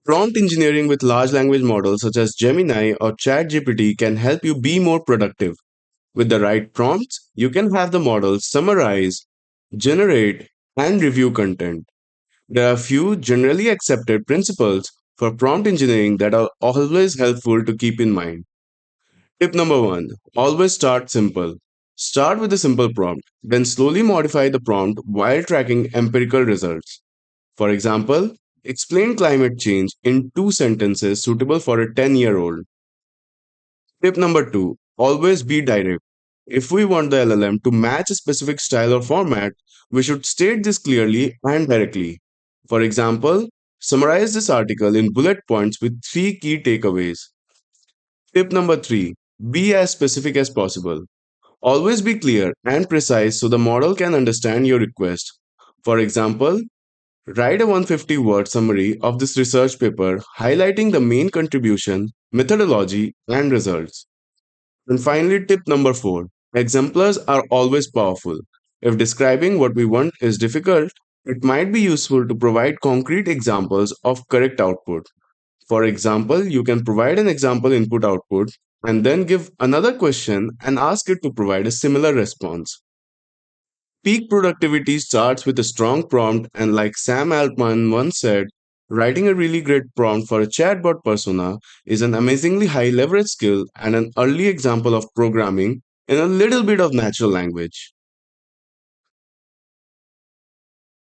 Prompt engineering with large language models such as Gemini or ChatGPT can help you be more productive. With the right prompts, you can have the model summarize, generate, and review content. There are a few generally accepted principles for prompt engineering that are always helpful to keep in mind. Tip number one, always start simple. Start with a simple prompt, then slowly modify the prompt while tracking empirical results. For example, explain climate change in 2 sentences suitable for a 10-year-old. Tip number two, always be direct. If we want the LLM to match a specific style or format, we should state this clearly and directly. For example, summarize this article in bullet points with 3 key takeaways. Tip number three, be as specific as possible. Always be clear and precise so the model can understand your request. For example, write a 150 word summary of this research paper highlighting the main contribution, methodology, and results. And finally, tip number four, exemplars are always powerful. If describing what we want is difficult, it might be useful to provide concrete examples of correct output. For example, you can provide an example input output and then give another question and ask it to provide a similar response. Peak productivity starts with a strong prompt, and like Sam Altman once said, writing a really great prompt for a chatbot persona is an amazingly high leverage skill and an early example of programming in a little bit of natural language.